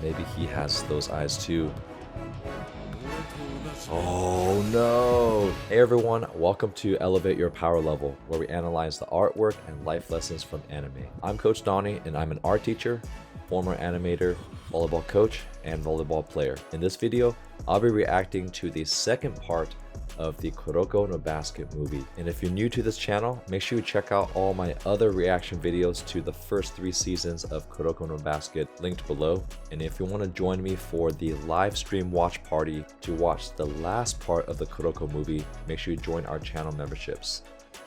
Maybe he has those eyes too. Oh no! Hey everyone, welcome to Elevate Your Power Level, where we analyze the artwork and life lessons from anime. I'm Coach Donnie, and I'm an art teacher, former animator, volleyball coach, and volleyball player. In this video, I'll be reacting to the second part of the Kuroko no Basket movie. And if you're new to this channel, make sure you check out all my other reaction videos to the first 3 seasons of Kuroko no Basket linked below. And if you want to join me for the live stream watch party to watch the last part of the Kuroko movie, make sure you join our channel memberships.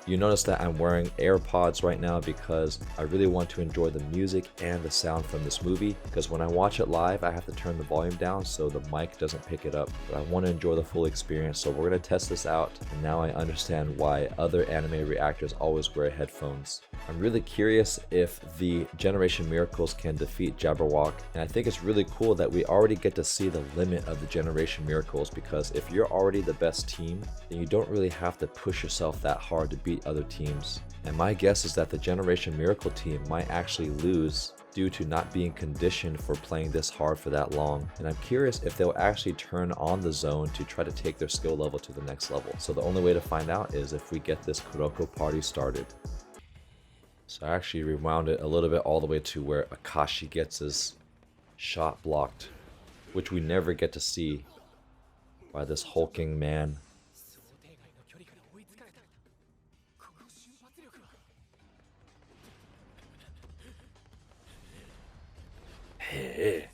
You notice that I'm wearing AirPods right now because I really want to enjoy the music and the sound from this movie, because when I watch it live I have to turn the volume down so the mic doesn't pick it up, but I want to enjoy the full experience. So we're going to test this out, and now I understand why other anime reactors always wear headphones. I'm really curious if the Generation Miracles can defeat Jabberwock, and I think it's really cool that we already get to see the limit of the Generation Miracles, because if you're already the best team, then you don't really have to push yourself that hard to beat other teams. And my guess is that the Generation Miracle team might actually lose due to not being conditioned for playing this hard for that long. And I'm curious if they'll actually turn on the zone to try to take their skill level to the next level. So the only way to find out is if we get this Kuroko party started. So I actually rewound it a little bit all the way to where Akashi gets his shot blocked, which we never get to see by this hulking man. Hey.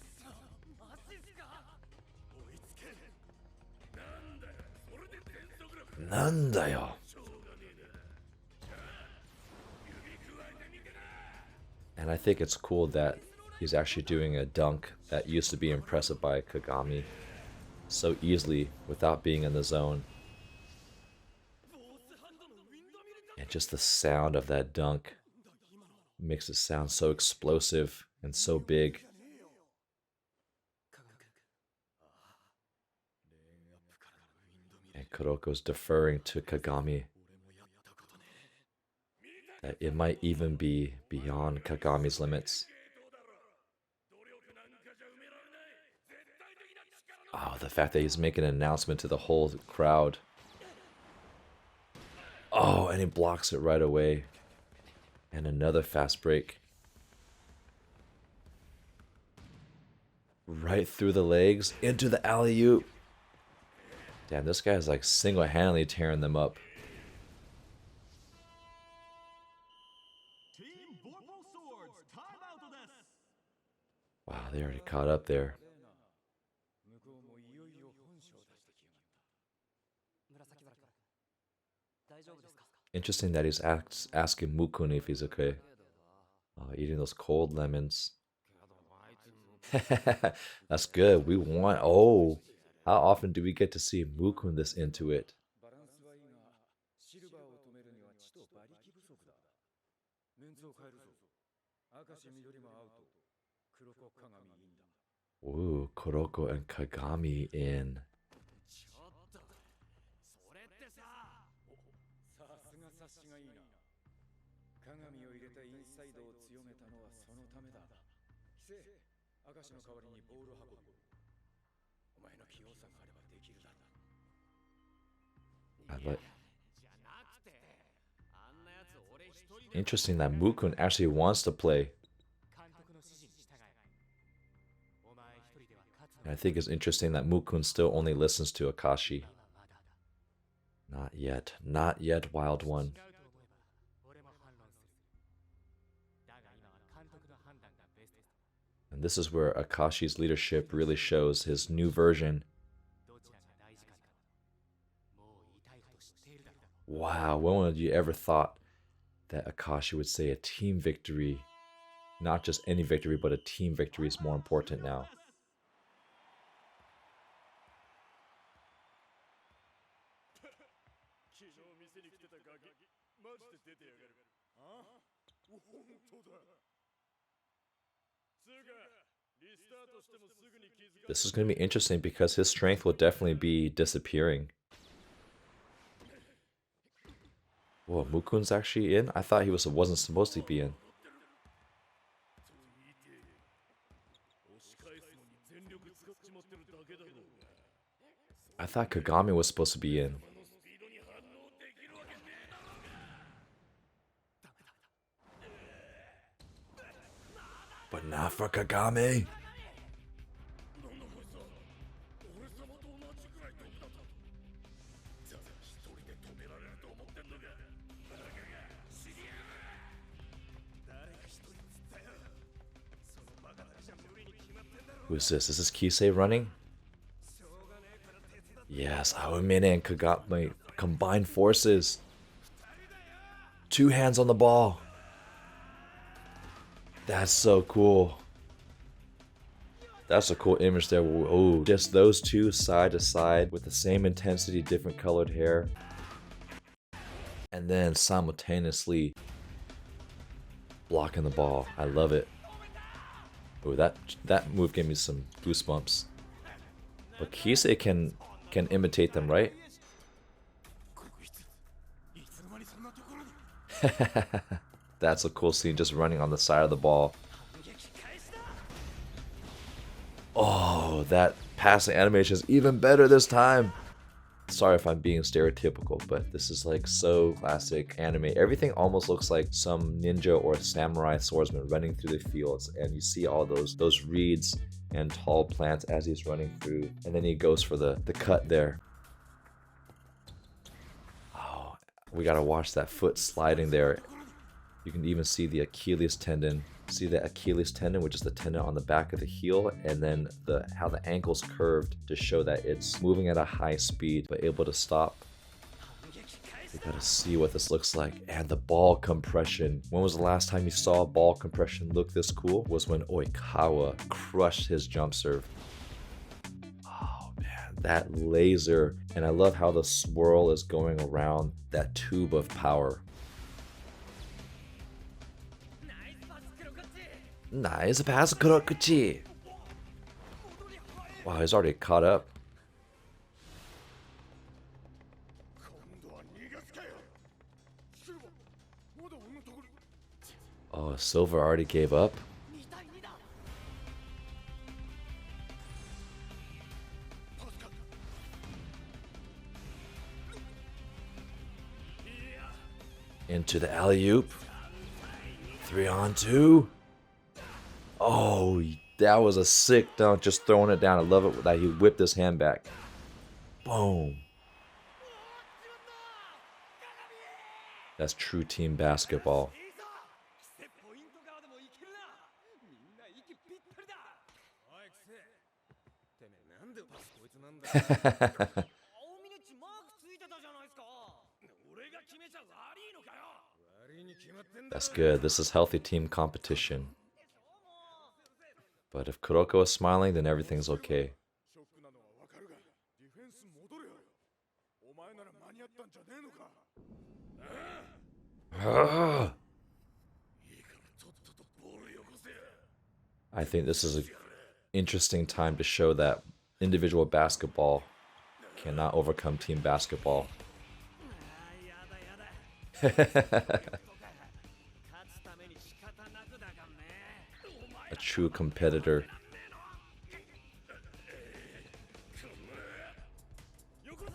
Nandayo. And I think it's cool that he's actually doing a dunk that used to be impressive by Kagami so easily without being in the zone. And just the sound of that dunk makes it sound so explosive and so big. And Kuroko's deferring to Kagami that it might even be beyond Kagami's limits. Oh, the fact that he's making an announcement to the whole crowd. Oh, and he blocks it right away. And another fast break. Right through the legs, into the alley-oop. Damn, this guy's like single-handedly tearing them up. Wow, they already caught up there. Interesting that he's asking Mukun if he's okay. Eating those cold lemons. That's good. We want... Oh, how often do we get to see Mukun this into it? Ooh, Kuroko and Kagami in. Interesting that Mukun actually wants to play. And I think it's interesting that Mukun still only listens to Akashi. Not yet. Not yet, Wild One. And this is where Akashi's leadership really shows his new version. Wow, when would you ever thought that Akashi would say a team victory, not just any victory, but a team victory is more important now? This is going to be interesting because his strength will definitely be disappearing. Whoa, Mukun's actually in? I thought he wasn't supposed to be in. I thought Kagami was supposed to be in. But not for Kagami. Who's this? Is this Kise running? Yes, Aomine and Kagami combined forces. 2 hands on the ball. That's so cool. That's a cool image there. Oh, just those two side to side with the same intensity, different colored hair. And then simultaneously blocking the ball. I love it. Oh, that move gave me some goosebumps. But Kise can imitate them, right? That's a cool scene, just running on the side of the ball. Oh, that passing animation is even better this time. Sorry if I'm being stereotypical, but this is like so classic anime. Everything almost looks like some ninja or samurai swordsman running through the fields, and you see all those reeds and tall plants as he's running through, and then he goes for the cut there. Oh, we gotta watch that foot sliding there. You can even see the Achilles tendon. See the Achilles tendon, which is the tendon on the back of the heel, and then how the ankle's curved to show that it's moving at a high speed but able to stop. We gotta see what this looks like. And the ball compression. When was the last time you saw ball compression look this cool? Was when Oikawa crushed his jump serve. Oh man, that laser. And I love how the swirl is going around that tube of power. Nice pass, Kuroko. Wow, he's already caught up. Oh, Silver already gave up. Into the alley-oop. 3-on-2. Oh, that was a sick dunk, just throwing it down. I love it that he whipped his hand back. Boom. That's true team basketball. That's good. This is healthy team competition. But if Kuroko is smiling, then everything's okay. I think this is an interesting time to show that individual basketball cannot overcome team basketball. A true competitor.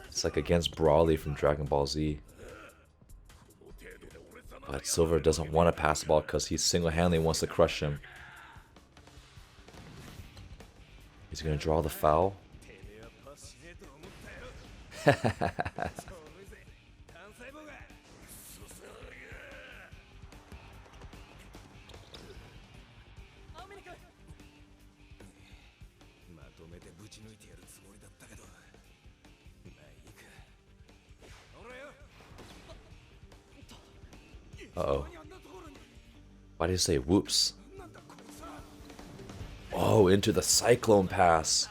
It's like against Brawly from Dragon Ball Z. But Silver doesn't want to pass the ball because he single-handedly wants to crush him. He's going to draw the foul. Uh-oh. Why did he say whoops? Oh, into the cyclone pass.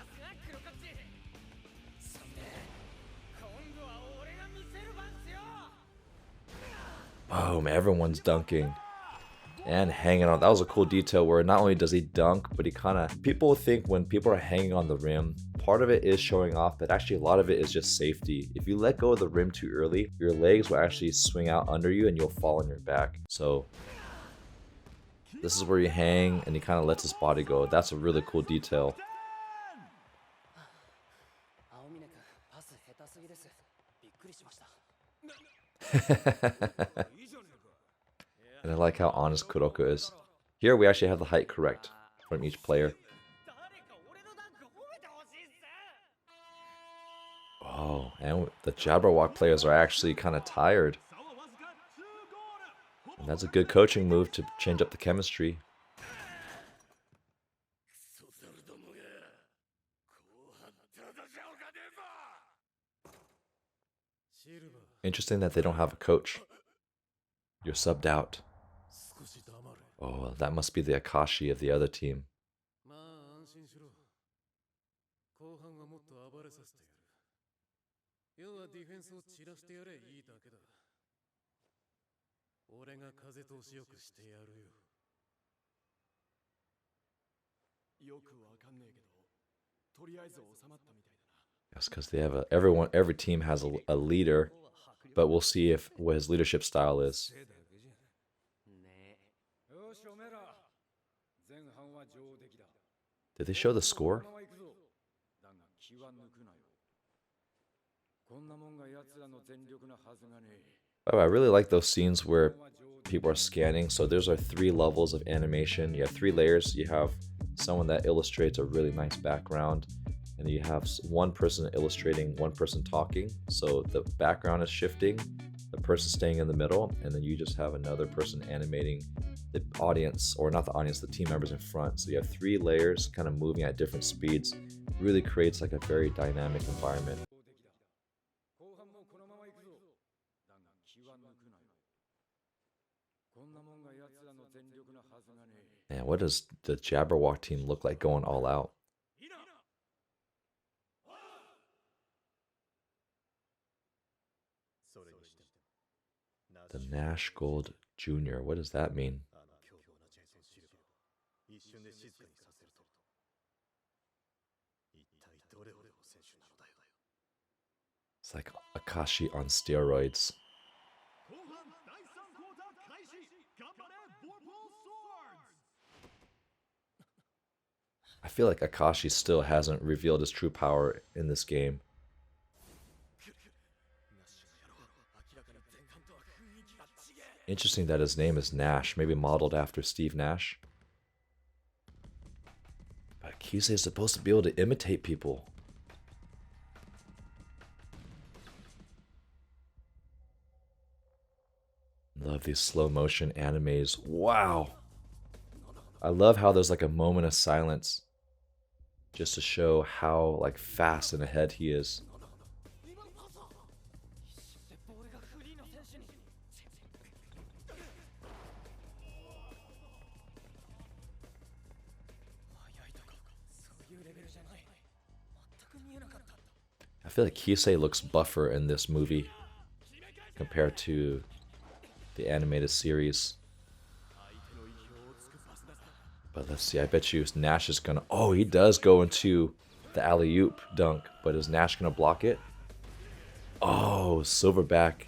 Boom, everyone's dunking. And hanging on. That was a cool detail where not only does he dunk, but he kind of... People think when people are hanging on the rim, part of it is showing off, but actually a lot of it is just safety. If you let go of the rim too early, your legs will actually swing out under you and you'll fall on your back. So this is where you hang and he kind of lets his body go. That's a really cool detail. And I like how honest Kuroko is. Here we actually have the height correct from each player. Oh, and the Jabberwock players are actually kind of tired. And that's a good coaching move to change up the chemistry. Interesting that they don't have a coach. You're subbed out. Oh, that must be the Akashi of the other team. Yes, because they have every team has a leader, but we'll see what his leadership style is. Did they show the score? Oh, I really like those scenes where people are scanning. So those are 3 levels of animation. You have 3 layers. You have someone that illustrates a really nice background, and then you have one person illustrating, one person talking. So the background is shifting, the person staying in the middle, and then you just have another person animating the audience, or not the audience, the team members in front. So you have 3 layers kind of moving at different speeds. Really creates like a very dynamic environment. Man, what does the Jabberwock team look like going all out? The Nash Gold Jr. What does that mean? It's like Akashi on steroids. I feel like Akashi still hasn't revealed his true power in this game. Interesting that his name is Nash, maybe modeled after Steve Nash. But Kise is supposed to be able to imitate people. Love these slow motion animes. Wow. I love how there's like a moment of silence just to show how like fast and ahead he is. I feel like Kise looks buffer in this movie compared to the animated series. But let's see, I bet you Nash is gonna... Oh, he does go into the alley-oop dunk, but is Nash gonna block it? Oh, Silverback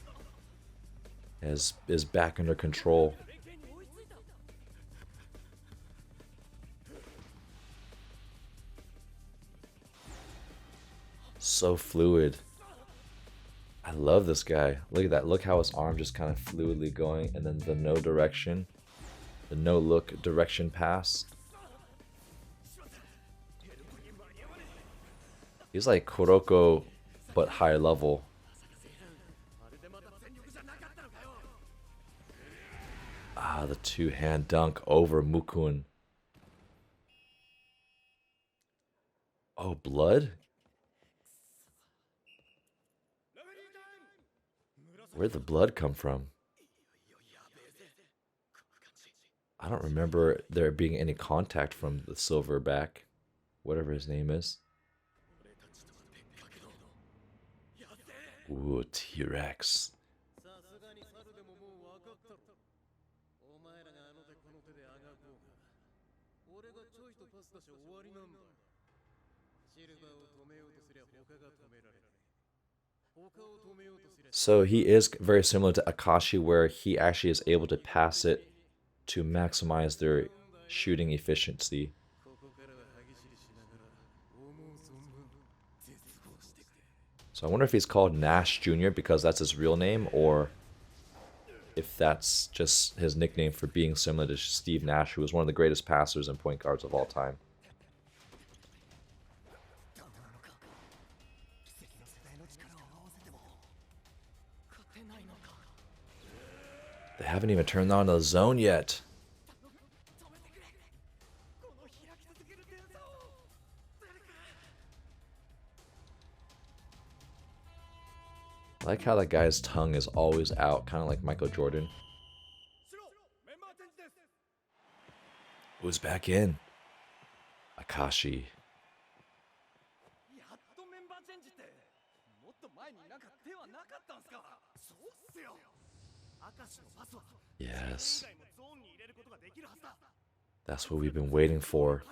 is back under control. So fluid. I love this guy. Look at that. Look how his arm just kind of fluidly going, and then the no direction. The no look direction pass. He's like Kuroko, but higher level. Ah, the 2-hand dunk over Mukun. Oh, blood? Where'd the blood come from? I don't remember there being any contact from the Silverback, whatever his name is. Ooh, T-Rex. So he is very similar to Akashi, where he actually is able to pass it to maximize their shooting efficiency. So I wonder if he's called Nash Jr. because that's his real name, or if that's just his nickname for being similar to Steve Nash, who was one of the greatest passers and point guards of all time. They haven't even turned on the zone yet. I like how that guy's tongue is always out, kind of like Michael Jordan. Who's back in? Akashi. Yes. That's what we've been waiting for.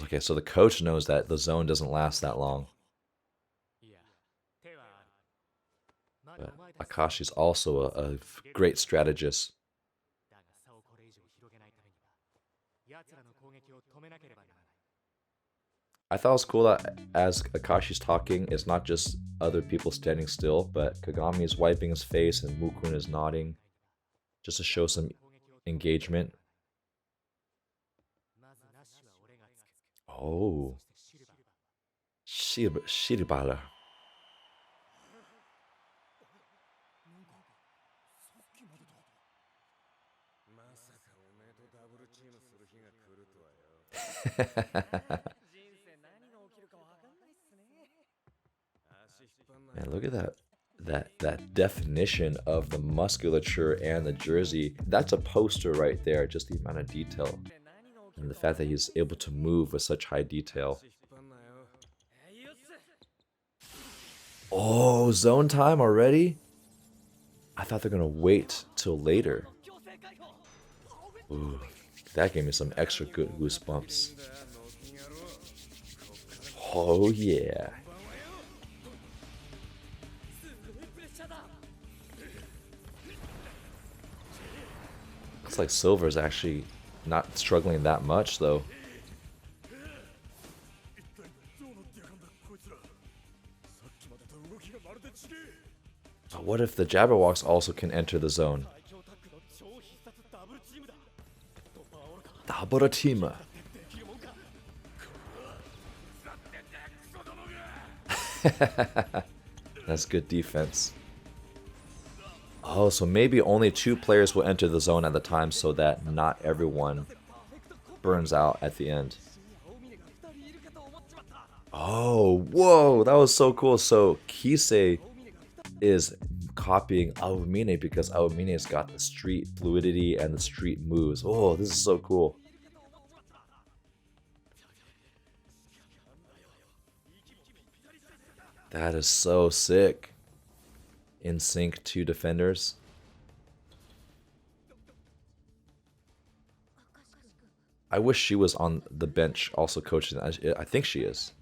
Okay, so the coach knows that the zone doesn't last that long. But Akashi's also a great strategist. I thought it was cool that as Akashi's talking, it's not just other people standing still, but Kagami is wiping his face and Mukun is nodding, just to show some engagement. Oh. Shiribara. Man, look at that definition of the musculature and the jersey. That's a poster right there, just the amount of detail. And the fact that he's able to move with such high detail. Oh, zone time already? I thought they're gonna wait till later. Ooh, that gave me some extra good goosebumps. Oh yeah. Looks like Silver's actually not struggling that much though. But what if the Jabberwocks also can enter the zone? Double team. That's good defense. Oh, so maybe only 2 players will enter the zone at the time so that not everyone burns out at the end. Oh, whoa, that was so cool. So Kise is copying Aomine because Aomine's got the street fluidity and the street moves. Oh, this is so cool. That is so sick. In sync 2 defenders. I wish she was on the bench also coaching. I think she is.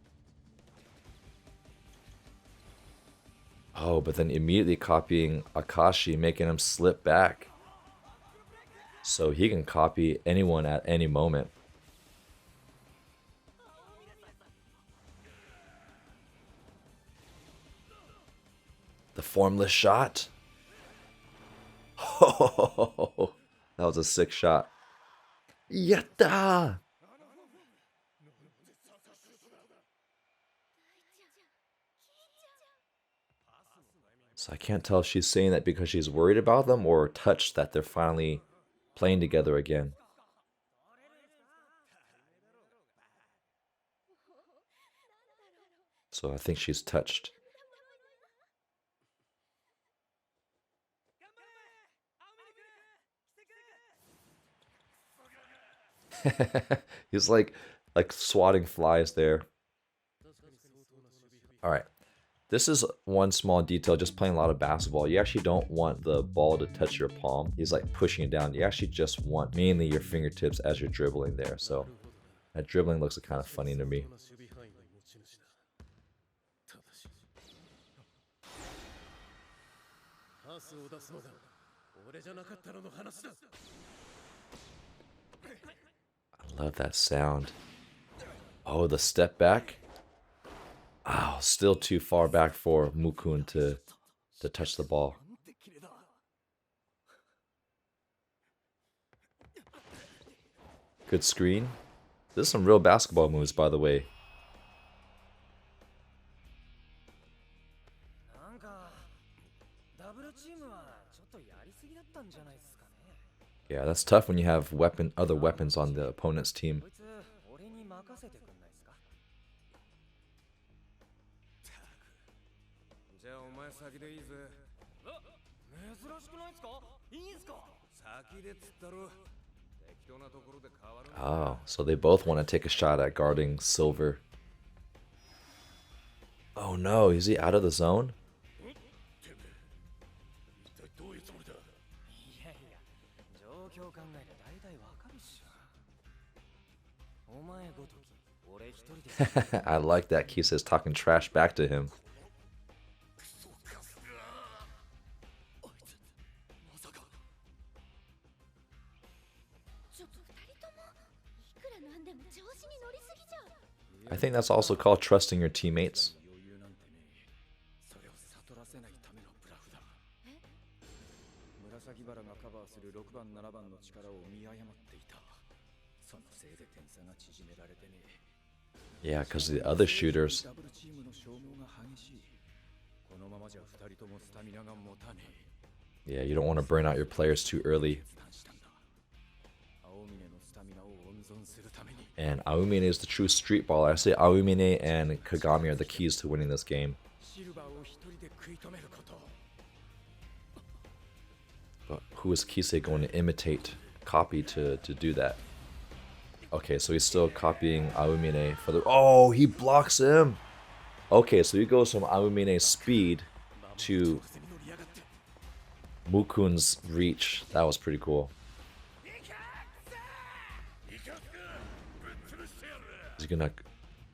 Oh, but then immediately copying Akashi, making him slip back. So he can copy anyone at any moment. The formless shot. Oh, that was a sick shot. Yatta! So I can't tell if she's saying that because she's worried about them or touched that they're finally playing together again. So I think she's touched. He's like swatting flies there. All right. This is one small detail, just playing a lot of basketball. You actually don't want the ball to touch your palm. He's like pushing it down. You actually just want mainly your fingertips as you're dribbling there. So that dribbling looks kind of funny to me. I love that sound. Oh, the step back. Oh, still too far back for Mukun to touch the ball. Good screen. This is some real basketball moves, by the way. Yeah, that's tough when you have other weapons on the opponent's team. Oh, so they both want to take a shot at guarding Silver. Oh no, is he out of the zone? I like that Kise is talking trash back to him. I think that's also called trusting your teammates. Yeah, because the other shooters. Yeah, you don't want to burn out your players too early. And Aomine is the true street baller. I say Aomine and Kagami are the keys to winning this game. But who is Kise going to imitate, copy to do that? Okay, so he's still copying Aomine for the... Oh, he blocks him! Okay, so he goes from Aomine's speed to Mukun's reach. That was pretty cool. He's gonna...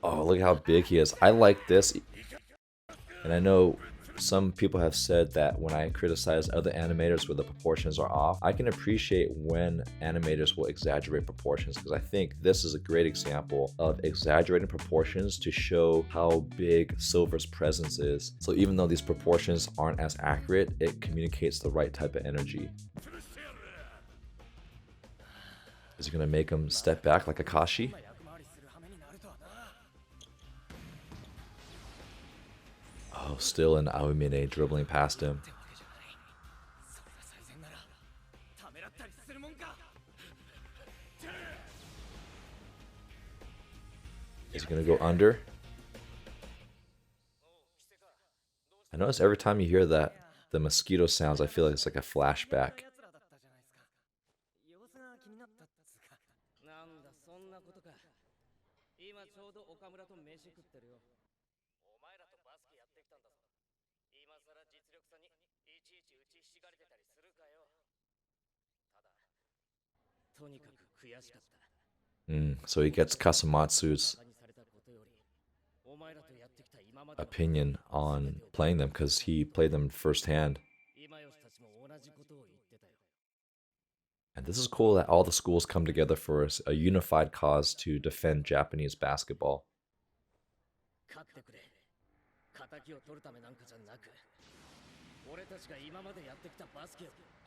Oh, look how big he is. I like this. And I know some people have said that when I criticize other animators where the proportions are off, I can appreciate when animators will exaggerate proportions, because I think this is a great example of exaggerating proportions to show how big Silver's presence is. So even though these proportions aren't as accurate, it communicates the right type of energy. Is he gonna make him step back like Akashi? Oh, still an Aomine dribbling past him. Is he gonna go under? I notice every time you hear that, the mosquito sounds, I feel like it's like a flashback. So he gets Kasamatsu's opinion on playing them because he played them firsthand. And this is cool that all the schools come together for a unified cause to defend Japanese basketball.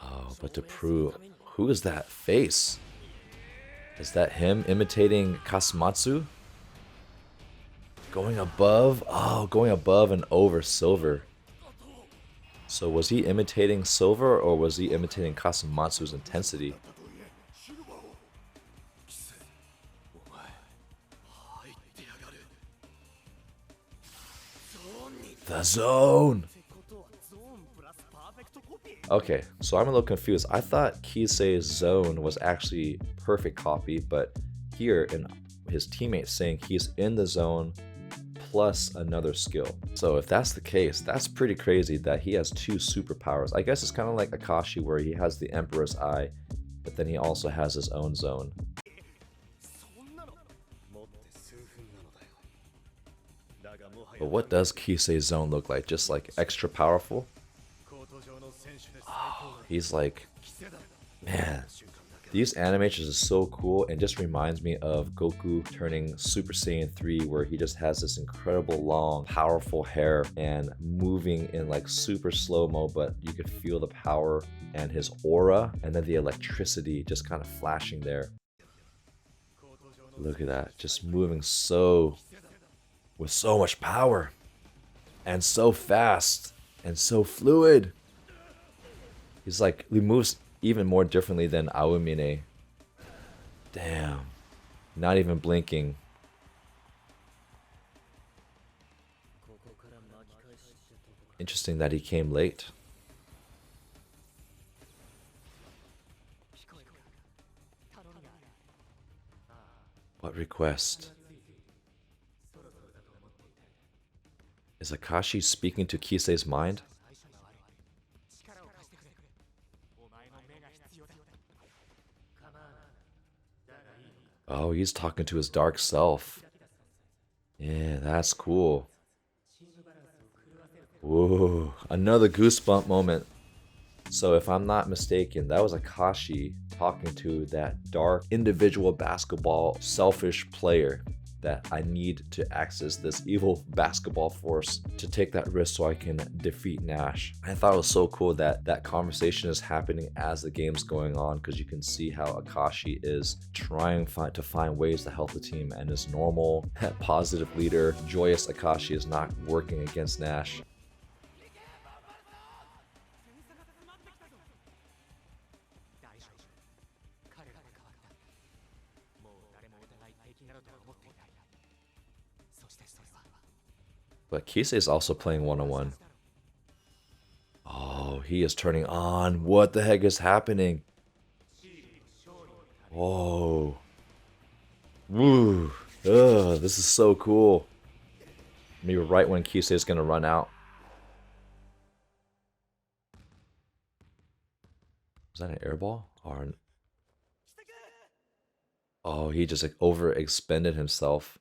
Oh, but to prove, who is that face? Is that him imitating Kasamatsu? Going above? Oh, going above and over Silver. So was he imitating Silver or was he imitating Kasamatsu's intensity? The zone! Okay, so I'm a little confused. I thought Kise's zone was actually perfect copy, but here in his teammates saying he's in the zone plus another skill. So if that's the case, that's pretty crazy that he has two superpowers. I guess it's kind of like Akashi where he has the Emperor's Eye, but then he also has his own zone. But what does Kise's zone look like? Just like extra powerful? Oh, he's like, man, These animations are so cool and just reminds me of Goku turning Super Saiyan 3, where he just has this incredible long, powerful hair and moving in like super slow-mo, but you could feel the power and his aura, and then the electricity just kind of flashing there. Look at that, just moving with so much power and so fast and so fluid. He's like, he moves even more differently than Aomine. Damn. Not even blinking. Interesting that he came late. What request? Is Akashi speaking to Kise's mind? Oh, he's talking to his dark self. Yeah, that's cool. Whoa, another goosebump moment. So if I'm not mistaken, that was Akashi talking to that dark individual basketball selfish player that I need to access this evil basketball force to take that risk so I can defeat Nash. I thought it was so cool that that conversation is happening as the game's going on, because you can see how Akashi is trying to find ways to help the team, and his normal, positive leader, joyous Akashi is not working against Nash. But Kise is also playing one-on-one. Oh, he is turning on. What the heck is happening? Whoa. Woo. Ugh, this is so cool. Maybe right when Kise is going to run out. Was that an airball? Oh, he just like overexpended himself.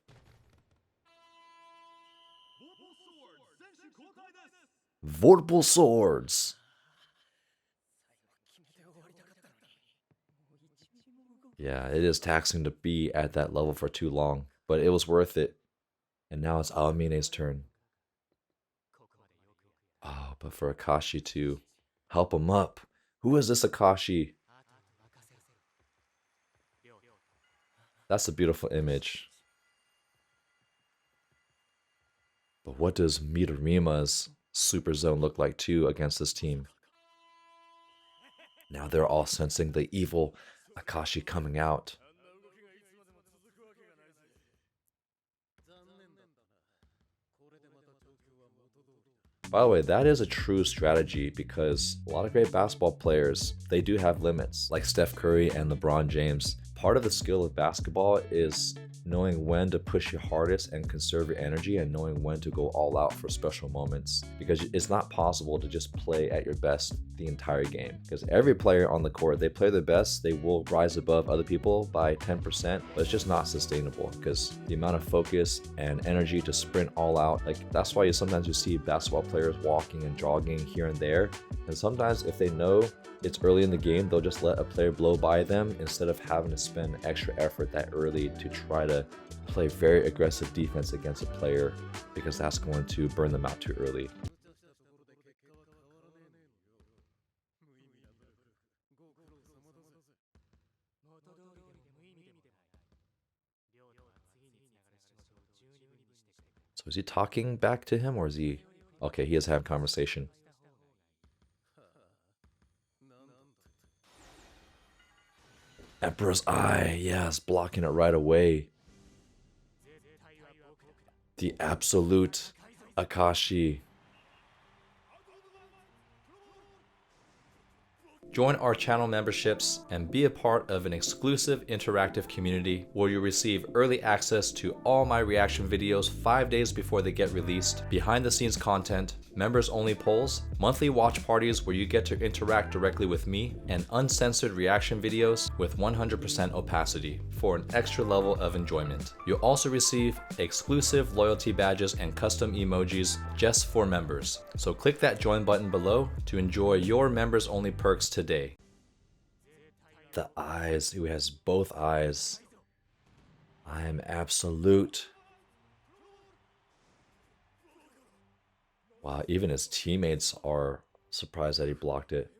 Vorpal Swords. Yeah, it is taxing to be at that level for too long, but it was worth it. And now it's Aomine's turn. Oh, but for Akashi to help him up. Who is this Akashi? That's a beautiful image. But what does Midorima's Super Zone look like too against this team? Now they're all sensing the evil Akashi coming out. By the way, that is a true strategy, because a lot of great basketball players, they do have limits, like Steph Curry and LeBron James. Part of the skill of basketball is knowing when to push your hardest and conserve your energy, and knowing when to go all out for special moments, because it's not possible to just play at your best the entire game, because every player on the court, they play their best, they will rise above other people by 10%, but it's just not sustainable, because the amount of focus and energy to sprint all out, like that's why sometimes you see basketball players walking and jogging here and there, and sometimes if they know it's early in the game, they'll just let a player blow by them instead of having to spend extra effort that early to try to play very aggressive defense against a player, because that's going to burn them out too early. So is he talking back to him, or is he... Okay, he is having conversation. Emperor's Eye, yes, blocking it right away. The absolute Akashi. Join our channel memberships and be a part of an exclusive interactive community where you'll receive early access to all my reaction videos 5 days before they get released, behind the scenes content, members only polls, monthly watch parties where you get to interact directly with me, and uncensored reaction videos with 100% opacity for an extra level of enjoyment. You'll also receive exclusive loyalty badges and custom emojis just for members. So click that join button below to enjoy your members only perks today. the eyes. He has both eyes. I am absolute. Wow, even his teammates are surprised that he blocked it.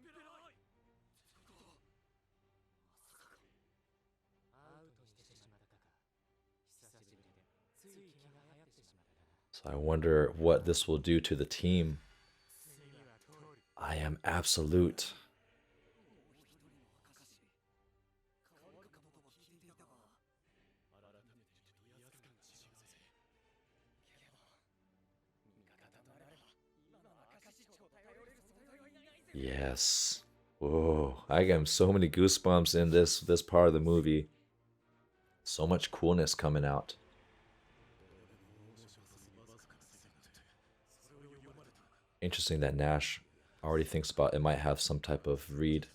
So I wonder what this will do to the team. I am absolute. Yes. Whoa, I got so many goosebumps in this part of the movie. So much coolness coming out. Interesting that Nash already thinks about it might have some type of read.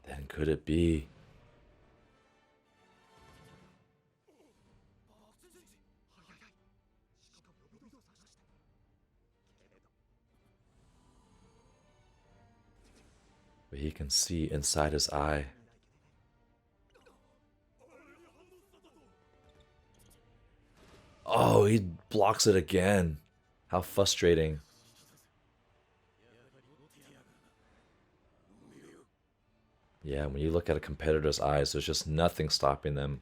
Then could it be? But he can see inside his eye. Oh, he blocks it again. How frustrating. Yeah, when you look at a competitor's eyes, there's just nothing stopping them.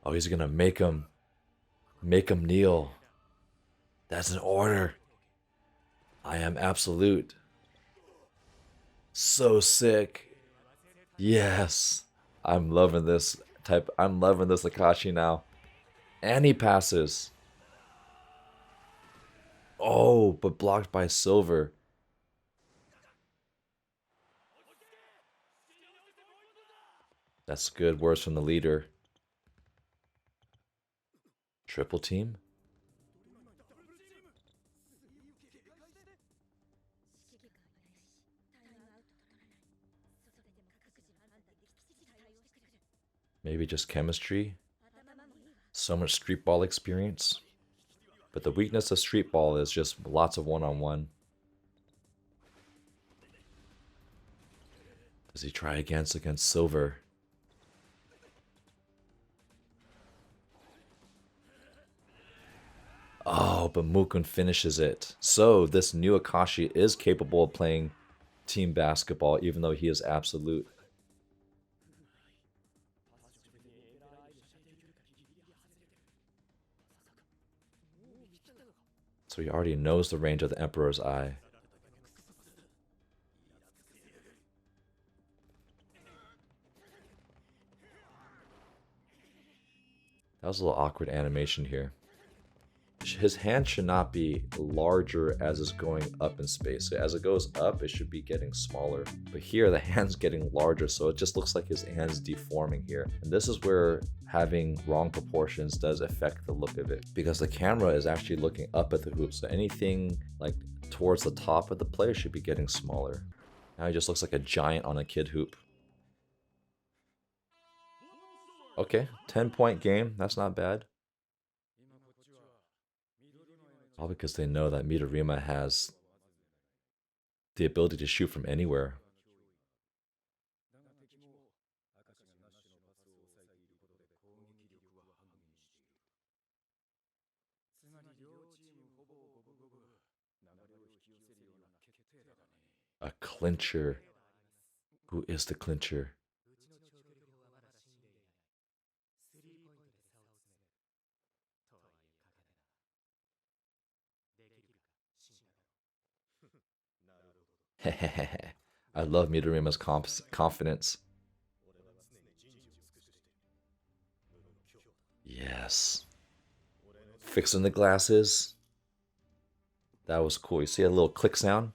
Oh, he's gonna make him kneel. That's an order. I am absolute. So sick. Yes. I'm loving this type. I'm loving this Akashi now. And he passes. Oh, but blocked by silver. That's good words from the leader. Triple team? Maybe just chemistry? So much street ball experience? But the weakness of street ball is just lots of one-on-one. Does he try against silver? Oh, but Mukun finishes it. So this new Akashi is capable of playing team basketball, even though he is absolute. So he already knows the range of the Emperor's Eye. That was a little awkward animation here. His hand should not be larger as it's going up in space. So as it goes up, it should be getting smaller. But here, the hand's getting larger, so it just looks like his hand's deforming here. And this is where having wrong proportions does affect the look of it, because the camera is actually looking up at the hoop. So anything like towards the top of the player should be getting smaller. Now he just looks like a giant on a kid hoop. Okay, 10-point game. That's not bad. All because they know that Midorima has the ability to shoot from anywhere. A clincher. Who is the clincher? I love Midorima's confidence. Yes. Fixing the glasses. That was cool. You see a little click sound?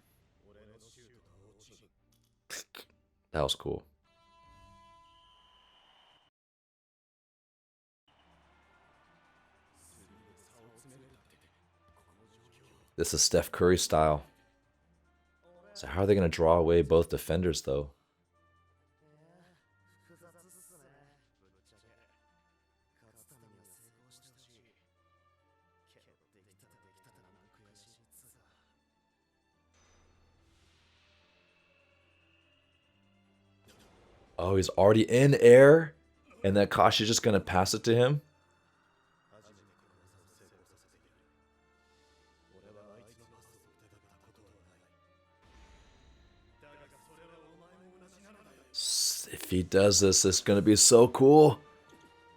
That was cool. This is Steph Curry style. So how are they going to draw away both defenders, though? Oh, he's already in air, and then Akashi's just gonna pass it to him. If he does this, it's gonna be so cool.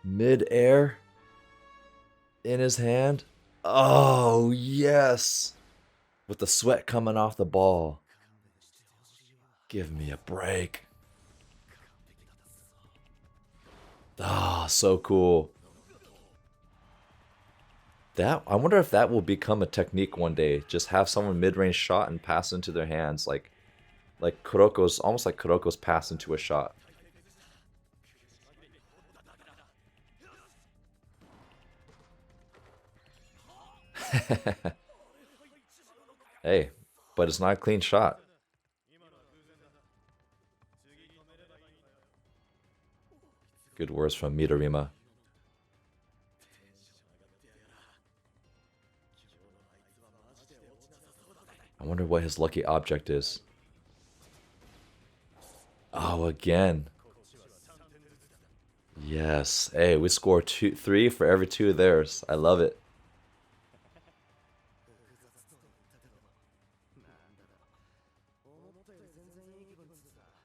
Mid-air in his hand. Oh, yes. With the sweat coming off the ball. Give me a break. Ah, oh, so cool. That, I wonder if that will become a technique one day. Just have someone mid-range shot and pass into their hands, like Kuroko's, almost like Kuroko's pass into a shot. Hey, but it's not a clean shot. Good words from Midorima. I wonder what his lucky object is. Oh, again. Yes. Hey, we score 3 for every 2 of theirs. I love it.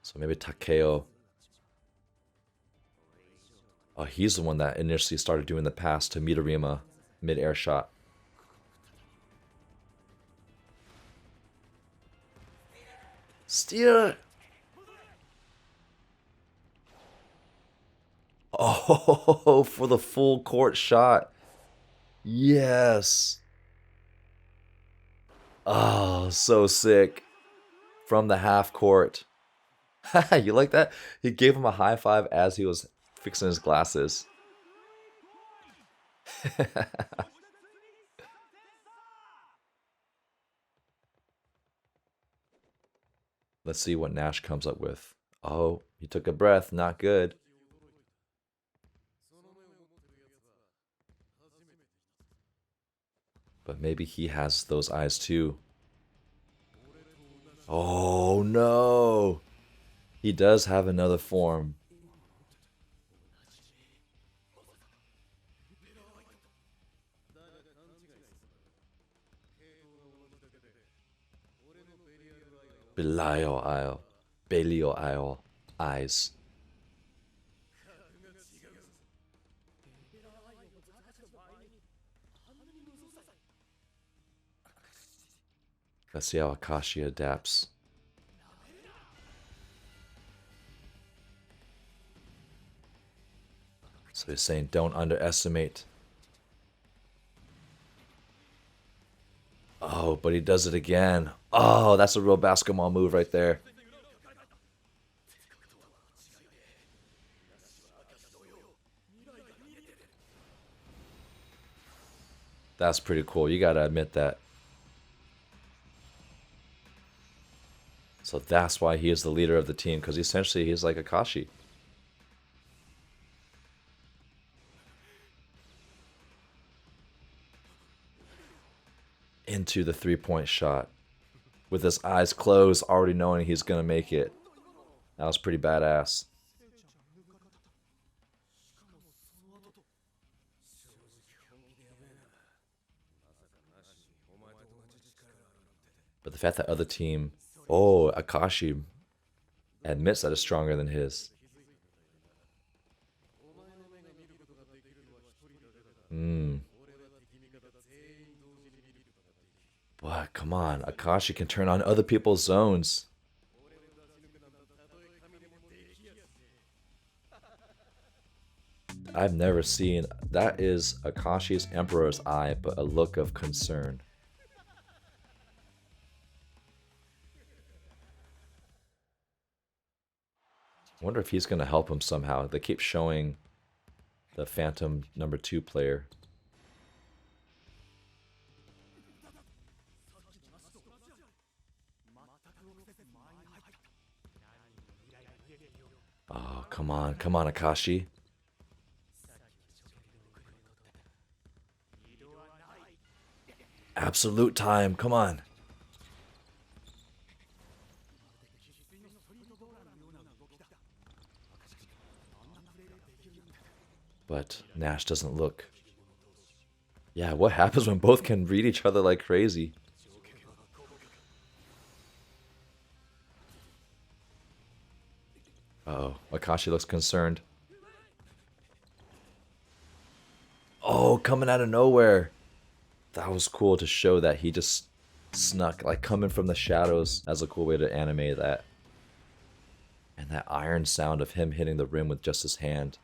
So maybe Takeo. Oh, he's the one that initially started doing the pass to Midorima mid-air shot. Steer. Oh, for the full court shot. Yes. Oh, so sick. From the half court. You like that? He gave him a high five as he was fixing his glasses. Let's see what Nash comes up with. Oh, he took a breath. Not good. But maybe he has those eyes too. Oh no! He does have another form. Belial eyes. Let's see how Akashi adapts. So he's saying don't underestimate. Oh, but he does it again. Oh, that's a real basketball move right there. That's pretty cool. You gotta admit that. So that's why he is the leader of the team, because essentially he's like Akashi. Into the three-point shot. With his eyes closed, already knowing he's gonna make it. That was pretty badass. But the fact that other team, oh, Akashi admits that it's stronger than his. But come on, Akashi can turn on other people's zones. I've never seen, that is Akashi's Emperor's Eye, but a look of concern. I wonder if he's going to help him somehow. They keep showing the Phantom #2 player. Oh, come on, Akashi. Absolute time, come on. But Nash doesn't look. Yeah, what happens when both can read each other like crazy? Uh-oh, Akashi looks concerned. Oh, coming out of nowhere. That was cool to show that he just snuck, like coming from the shadows. That's a cool way to animate that. And that iron sound of him hitting the rim with just his hand.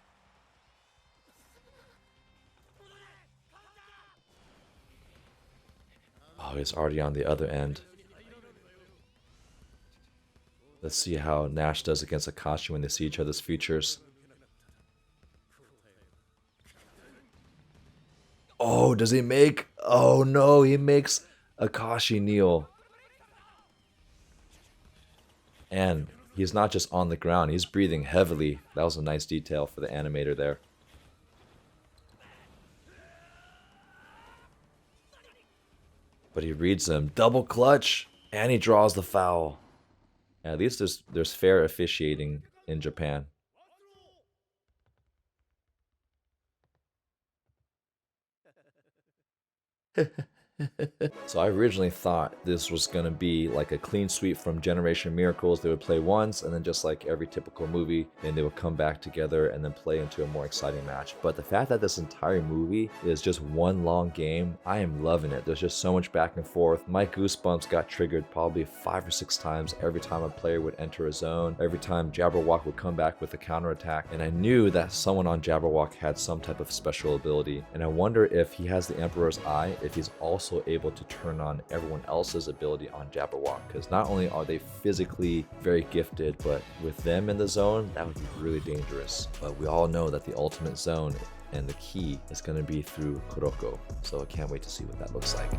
Oh, he's already on the other end. Let's see how Nash does against Akashi when they see each other's futures. Oh, does he make? Oh no, he makes Akashi kneel. And he's not just on the ground, he's breathing heavily. That was a nice detail for the animator there. But he reads him. Double clutch! And he draws the foul. At least there's fair officiating in Japan. So I originally thought this was going to be like a clean sweep from Generation Miracles. They would play once, and then just like every typical movie, then they would come back together and then play into a more exciting match. But the fact that this entire movie is just one long game, I am loving it. There's just so much back and forth. My goosebumps got triggered probably 5 or 6 times every time a player would enter a zone, every time Jabberwock would come back with a counterattack. And I knew that someone on Jabberwock had some type of special ability. And I wonder if he has the Emperor's Eye, if he's also able to turn on everyone else's ability on Jabberwock, because not only are they physically very gifted, but with them in the zone, that would be really dangerous. But we all know that the ultimate zone and the key is going to be through Kuroko, so I can't wait to see what that looks like.